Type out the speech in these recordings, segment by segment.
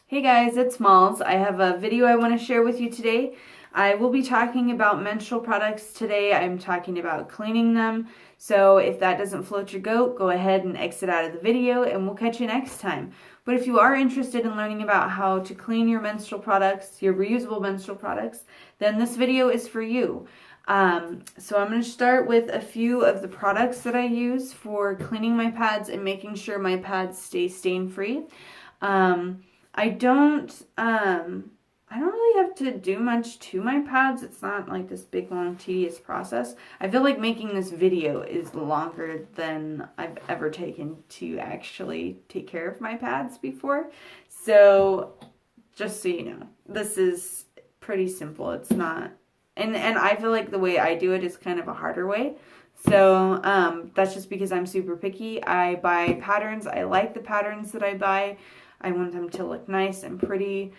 Hey guys, it's Malls. I have a video I want to share with you today. I will be talking about menstrual products today. I'm talking about cleaning them. So if that doesn't float your goat, go ahead and exit out of the video and we'll catch you next time. But if you are interested in learning about how to clean your menstrual products, your reusable menstrual products, then this video is for you. So I'm going to start with a few of the products that I use for cleaning my pads and making sure my pads stay stain free. I don't really have to do much to my pads. It's not like this big, long, tedious process. I feel like making this video is longer than I've ever taken to actually take care of my pads before. So, just so you know, this is pretty simple. It's not, and I feel like the way I do it is kind of a harder way. So, that's just because I'm super picky. I buy patterns. I like the patterns that I buy. I want them to look nice and pretty,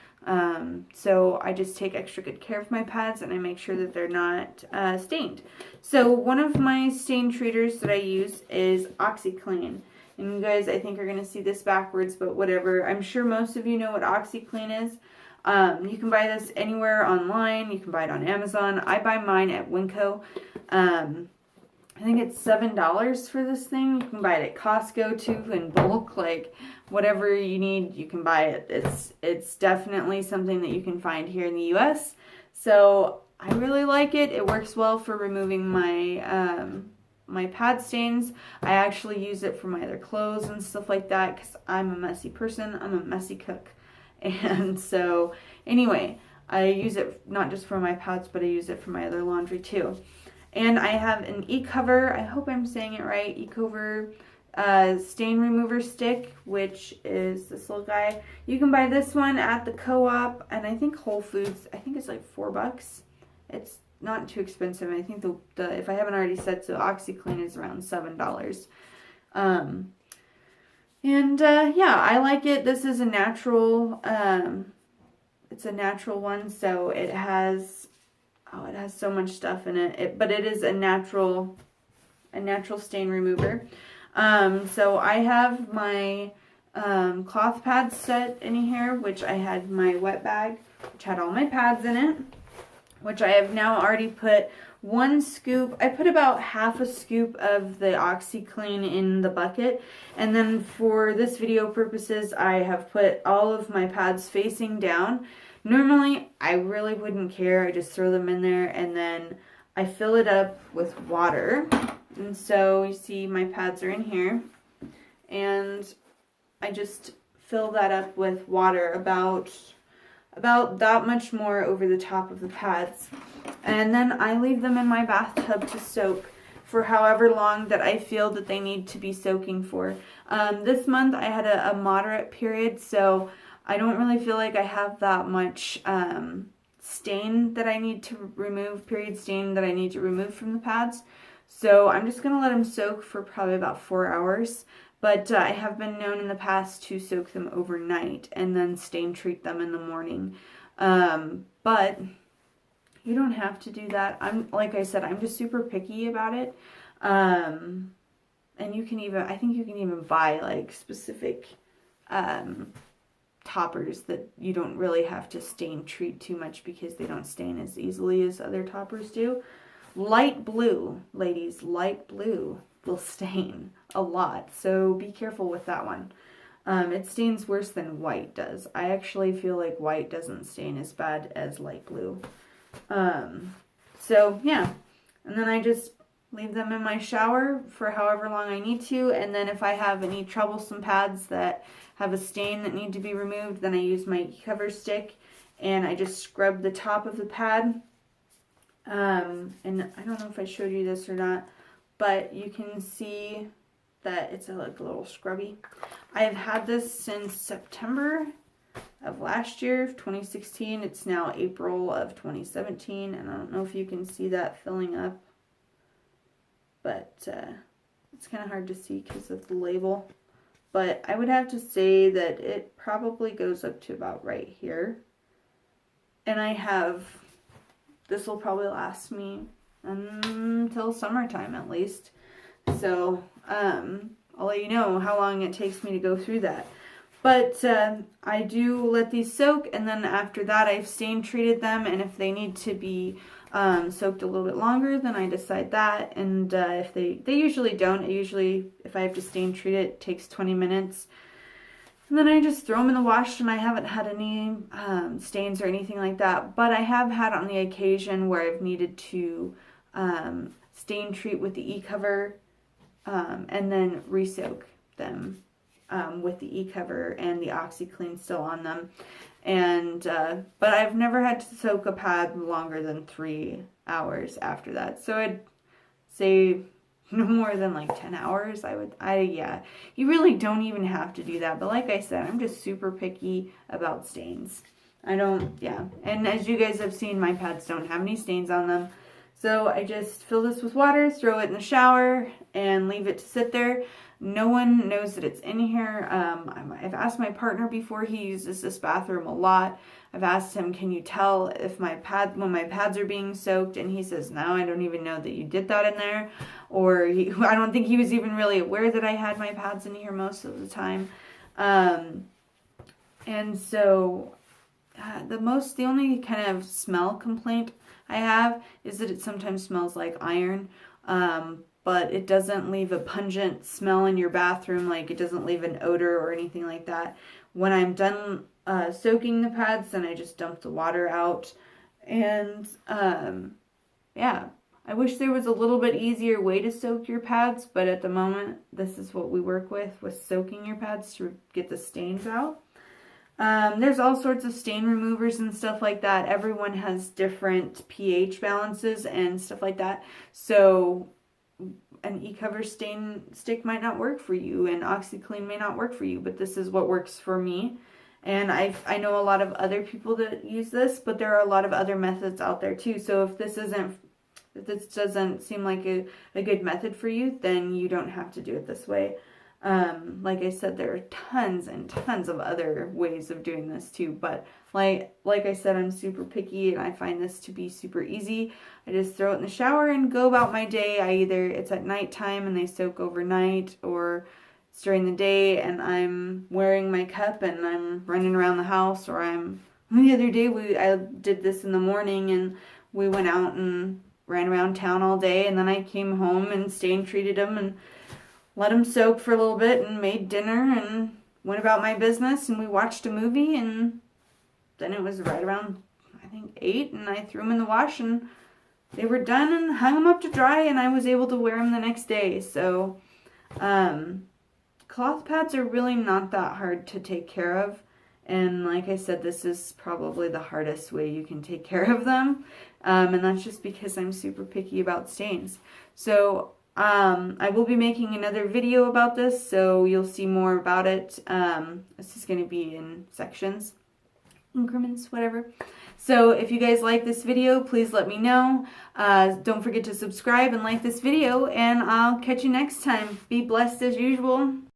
so I just take extra good care of my pads and I make sure that they're not stained. So one of my stain treaters that I use is OxiClean. And you guys, I think, are going to see this backwards, but whatever. I'm sure most of you know what OxiClean is. You can buy this anywhere online. You can buy it on Amazon. I buy mine at Winco. I think it's $7 for this thing. You can buy it at Costco too in bulk, like whatever you need, you can buy it. It's definitely something that you can find here in the US. So I really like it. It works well for removing my my pad stains. I actually use it for my other clothes and stuff like that because I'm a messy person. I'm a messy cook. And so anyway, I use it not just for my pads, but I use it for my other laundry too. And I have an e-cover, I hope I'm saying it right, e-cover stain remover stick, which is this little guy. You can buy this one at the co-op, and I think Whole Foods, I think it's like $4. It's not too expensive. I think the if I haven't already said so, OxiClean is around $7. Yeah, I like it. This is a natural, it's a natural one, so it has... Oh, it has so much stuff in it. But it is a natural stain remover. So I have my cloth pads set in here, which I had my wet bag, which had all my pads in it, which I have now already put one scoop. I put about half a scoop of the OxiClean in the bucket. And then for this video purposes, I have put all of my pads facing down. Normally, I really wouldn't care. I just throw them in there and then I fill it up with water. And so you see my pads are in here. And I just fill that up with water about that much more over the top of the pads. And then I leave them in my bathtub to soak for however long that I feel that they need to be soaking for. This month I had a moderate period, so I don't really feel like I have that much stain that I need to remove, period stain that I need to remove from the pads. So I'm just going to let them soak for probably about 4 hours. But I have been known in the past to soak them overnight and then stain treat them in the morning. But you don't have to do that. Like I said, I'm just super picky about it. And you can even, I think you can even buy like specific toppers that you don't really have to stain treat too much because they don't stain as easily as other toppers do. Light blue, ladies, light blue will stain a lot, so be careful with that one. It stains worse than white does. I actually feel like white doesn't stain as bad as light blue. So yeah, and then I just leave them in my shower for however long I need to, and then if I have any troublesome pads that have a stain that need to be removed, then I use my cover stick and I just scrub the top of the pad. And I don't know if I showed you this or not, but you can see that it's like a little scrubby. I have had this since September of last year, 2016. It's now April of 2017, and I don't know if you can see that filling up, but it's kind of hard to see because of the label. But I would have to say that it probably goes up to about right here. And I have, this will probably last me until summertime at least. So I'll let you know how long it takes me to go through that. But I do let these soak, and then after that I've stain treated them, and if they need to be soaked a little bit longer, then I decide that. And if they usually don't. Usually, if I have to stain treat it, it takes 20 minutes. And then I just throw them in the wash, and I haven't had any stains or anything like that. But I have had on the occasion where I've needed to stain treat with the e-cover and then re-soak them with the e-cover and the OxiClean still on them. And but I've never had to soak a pad longer than 3 hours after that. So I'd say no more than like 10 hours. Yeah, you really don't even have to do that. But like I said, I'm just super picky about stains. Yeah. And as you guys have seen, my pads don't have any stains on them. So I just fill this with water, throw it in the shower, and leave it to sit there. No one knows that it's in here. I've asked my partner before. He uses this bathroom a lot. I've asked him, can you tell if when my pads are being soaked? And he says, no, I don't even know that you did that in there. Or I don't think he was even really aware that I had my pads in here most of the time. And so the only kind of smell complaint I have is that it sometimes smells like iron. But it doesn't leave a pungent smell in your bathroom. Like, it doesn't leave an odor or anything like that. When I'm done soaking the pads, then I just dump the water out. And yeah, I wish there was a little bit easier way to soak your pads, but at the moment, this is what we work with soaking your pads to get the stains out. There's all sorts of stain removers and stuff like that. Everyone has different pH balances and stuff like that. So an e-cover stain stick might not work for you, and OxiClean may not work for you, but this is what works for me. And I know a lot of other people that use this, but there are a lot of other methods out there too. So if this doesn't seem like a good method for you, then you don't have to do it this way. Like I said, there are tons and tons of other ways of doing this too, but like I said, I'm super picky, and I find this to be super easy. I just throw it in the shower and go about my day. It's at nighttime and they soak overnight, or it's during the day and I'm wearing my cup and I'm running around the house, or the other day I did this in the morning and we went out and ran around town all day, and then I came home and stain treated them and let them soak for a little bit and made dinner and went about my business, and we watched a movie, and then it was right around, I think, 8, and I threw them in the wash, and they were done and hung them up to dry, and I was able to wear them the next day. So cloth pads are really not that hard to take care of, and like I said, this is probably the hardest way you can take care of them, and that's just because I'm super picky about stains. So I will be making another video about this, so you'll see more about it. This is going to be in sections, increments, whatever. So if you guys like this video, please let me know. Don't forget to subscribe and like this video, and I'll catch you next time. Be blessed as usual.